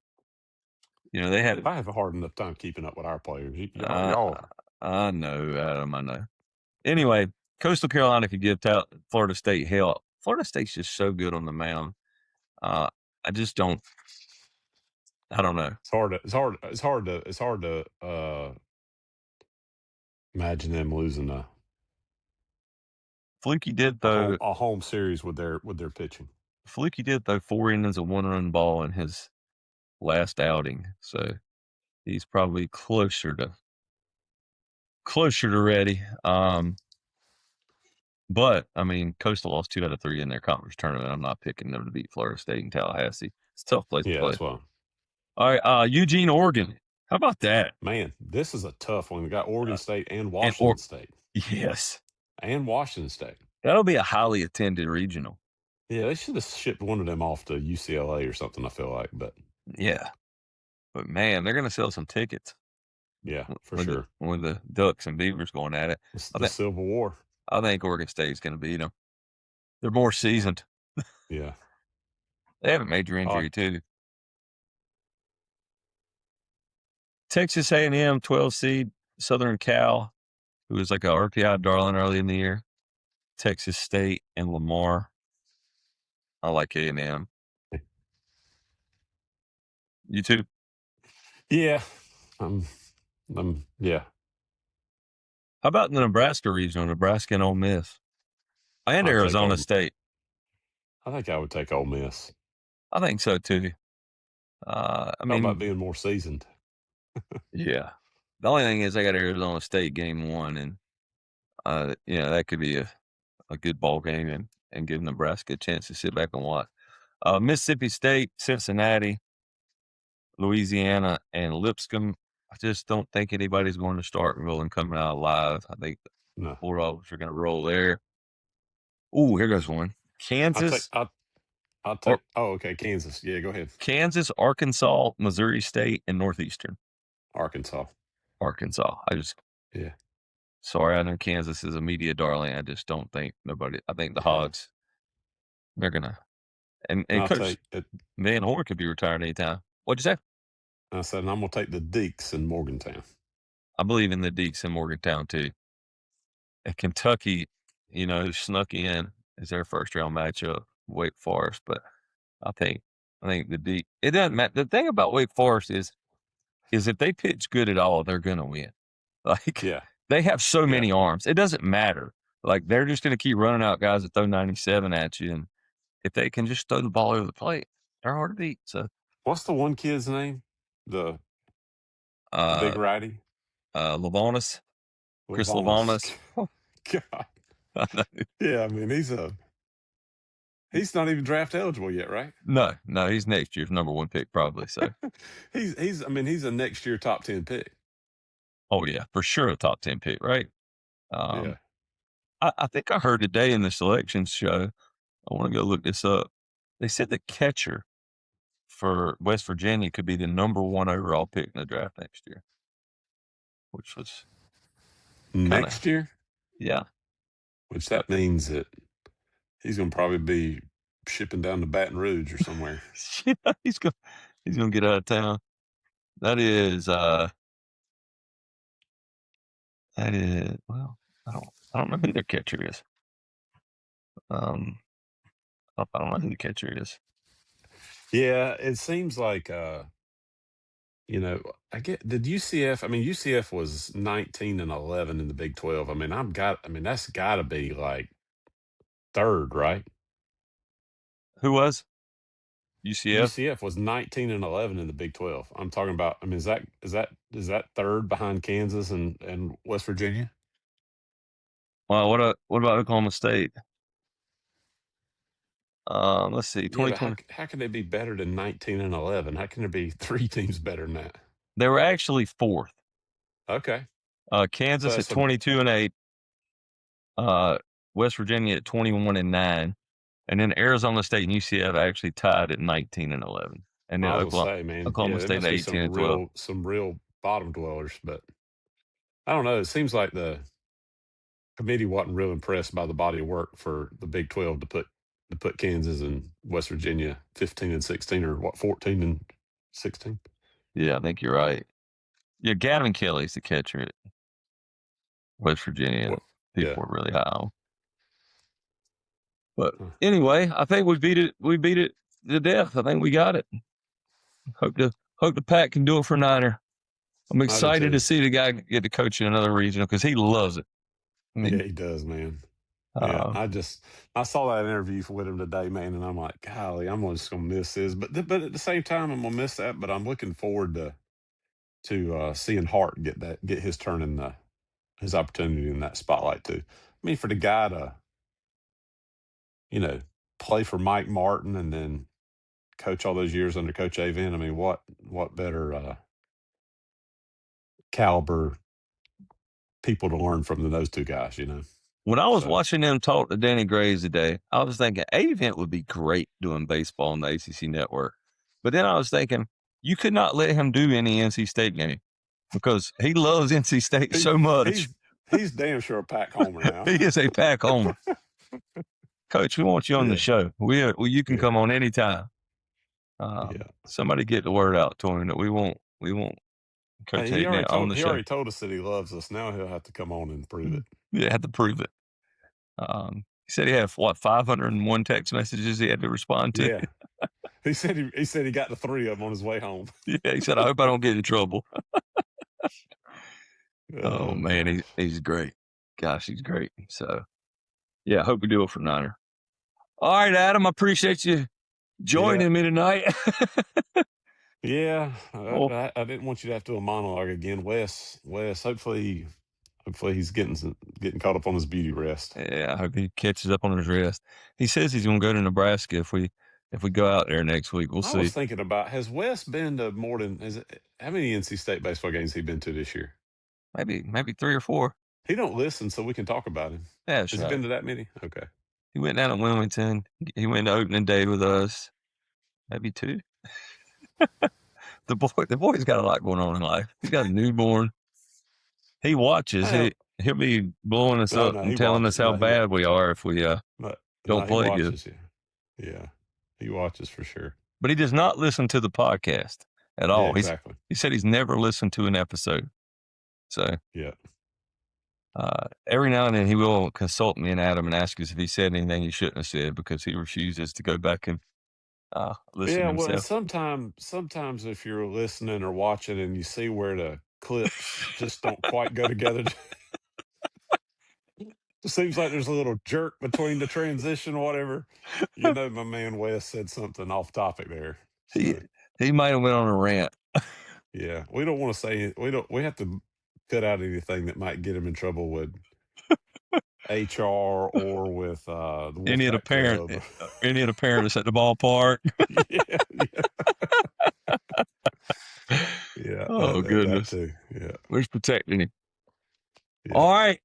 they had. I have a hard enough time keeping up with our players. Uh, Y'all. I know, Adam. I know. Anyway, Coastal Carolina could give Florida State hell. Florida State's just so good on the mound. Uh, I just don't. I don't know. It's hard to imagine them losing Fluky did a home though. a home series with their pitching. Fluky did though 4 innings of 1 run ball in his last outing, so he's probably closer to ready. But I mean, Coastal lost 2 out of 3 in their conference tournament. I'm not picking them to beat Florida State and Tallahassee. It's a tough place to Yeah, play. that's why. All right, Eugene, Oregon. How about that? Man, this is a tough one. We got Oregon Uh, State and and or Washington State yes, and Washington State. that'll be a highly attended regional. Yeah, they should have shipped one of them off to UCLA or something. I feel like, but Yeah, but man, they're gonna sell some tickets yeah, for with the sure. with the Ducks and Beavers going at it. It's I the think Civil War. I think Oregon State's gonna beat them. They're more seasoned. Yeah, They have a major I like. injury too. Texas A&M 12 seed, Southern Cal, who was like a RPI darling early in the year. Texas State and Lamar. I like A&M. You too? Yeah, yeah. How about in the Nebraska regional, Nebraska and Ole Miss? And I'll take Arizona Ole. State. I think I would take Ole Miss. I think so too. I Talk about mean, being more seasoned. yeah. The only thing is I got Arizona State game 1, and that could be a good ball game and give Nebraska a chance to sit back and watch. Mississippi State, Cincinnati, Louisiana, and Lipscomb. I just don't think anybody's going to Starkville and coming out alive. I think the No, Bulldogs are going to roll there. Ooh, here goes one. I'll take. Kansas I'll or take. Oh, okay, Kansas. Yeah, go ahead. Arkansas, Missouri State, and Northeastern Arkansas. Arkansas. Yeah, Sorry, I know Kansas is a media darling. I just don't think nobody. I think the yeah. Hogs, they're gonna and I'll Coach take it. Van Horn could be retired anytime. What'd you say? I said, and I'm gonna take the Deeks in Morgantown. I believe in the Deeks in Morgantown too. And Kentucky, snuck in as their first round matchup, Wake Forest. But I think the deep. It doesn't matter. The thing about Wake Forest is if they pitch good at all, they're gonna win. Like Yeah, they have so yeah. many arms. It doesn't matter. Like they're just gonna keep running out guys that throw 97 at you, and if they can just throw the ball over the plate, they're hard to beat. So, What's the one kid's name? The uh, big righty, Lavonis, Chris Lavonis. Lavonis. God. Yeah, I mean he's not even draft eligible yet, right? No, he's next year's number 1 pick probably. So, He's a next year top 10 pick. oh yeah, for sure a top 10 pick, right? Um, Yeah. I think I heard today in the selections show. I want to go look this up. They said the catcher for West Virginia could be the number 1 overall pick in the draft next year, which was kind of Next year, yeah. which Uh, that means that he's gonna probably be shipping down to Baton Rouge or somewhere. yeah, he's gonna get out of town. That is well, I don't know who their catcher is. Um, I don't know who the catcher is. Yeah, it seems like you know, I get did UCF. I mean, UCF was 19-11 in the Big 12. I mean, that's got to be like third, right? Who was? UCF? UCF was 19-11 in the Big 12. I'm talking about. I mean, is that third behind Kansas and West Virginia? Well, what about Oklahoma State? Let's see, Yeah, but how 2020. how can they be better than 19-11? How can there be three teams better than that? They were actually fourth. Okay, so Kansas at that's a 22-8, uh, West Virginia at 21-9, and then Arizona State and UCF actually tied at 19-11, and then I was gonna say, man, Oklahoma yeah, there State at must be 18-12. some real bottom dwellers, but I don't know. It seems like the committee wasn't real impressed by the body of work for the Big 12 to put Kansas and West Virginia 15-16 or what 14-16. Yeah, I think you're right. Yeah, Gavin Kelly's the catcher at West Virginia, and What? Yeah. people were really high on. But Huh. anyway, I think we beat it. We beat it to death. I think we got it. Hope the Pack can do it for Niner. I'm I do excited to too. see the guy get to coach in another regional because he loves it. I Yeah, mean, he does, man. Yeah, uh, I saw that interview with him today, man, and I'm like, golly, I'm just gonna miss this. But at the same time, I'm gonna miss that. But I'm looking forward to seeing Hart get his turn in the his opportunity in that spotlight too. I mean, for the guy to you know play for Mike Martin and then coach all those years under Coach Avin. I mean, what better caliber people to learn from than those two guys, you know? when I was So watching them talk to Danny Graves today, I was thinking A-Event would be great doing baseball on the ACC network. But then I was thinking you could not let him do any NC State game because he loves NC State he so much. he's he's damn sure a Pack homer now. He is a Pack homer. Coach, we want you on the Yeah, show. You can yeah, come on anytime. yeah. Somebody get the word out to him that we want Coach He Hayden already on told the he show. already told us that he loves us. Now he'll have to come on and prove it. Yeah, have to prove it. He said he had 501 text messages he had to respond to. Yeah, he said he got the three of them on his way home. Yeah, he said, I hope I don't get in trouble. Oh Oh man, gosh. he's great. Gosh, he's great. So yeah, I hope we do it for Niner. All right, Adam, I appreciate you Yeah, joining me tonight. yeah. Well, I didn't want you to have to do a monologue again, Wes. Hopefully he's getting caught up on his beauty rest. yeah, I hope he catches up on his rest. He says he's gonna go to Nebraska if we go out there next week. We'll I was see. thinking about has Wes been to more than how many NC State baseball games he been to this year? Maybe 3 or 4. He don't listen, so we can talk about him. Yeah, that's Has he right. been to that many? Okay. He went down to Wilmington. He went to opening day with us. Maybe 2. The boy's got a lot going on in life. He's got a newborn. He watches. Well, He'll be blowing us no, up no, and he telling us watches. how bad we are if we No, no, don't he play good. watches. Yeah, yeah, he watches for sure. But he does not listen to the podcast at Yeah, all. exactly. He said he's never listened to an episode. So Yeah, every now and then he will consult me and Adam and ask us if he said anything he shouldn't have said because he refuses to go back and listen yeah. Well, and himself. sometimes if you're listening or watching and you see where the clips just don't quite go together, it seems like there's a little jerk between the transition or whatever. You know, my man Wes said something off topic there. he So he might have went on a rant. yeah, we don't want to say we have to cut out anything that might get him in trouble with HR or with the Any of the Wolfpack parent, Club. any of the parents at the ballpark. Yeah, yeah, yeah. Oh That goodness, too. Yeah, we're just protecting him. yeah. All right.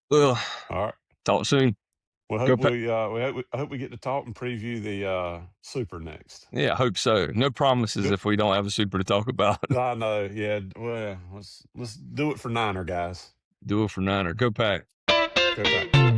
Well, All right. talk soon. Well, Go pack. I hope we get to talk and preview the Super next. Yeah, I hope so. No promises Do, if we don't have a super to talk about. I know. Yeah. Well, let's do it for Niner guys. Do it for Niner. Go pack. Go back.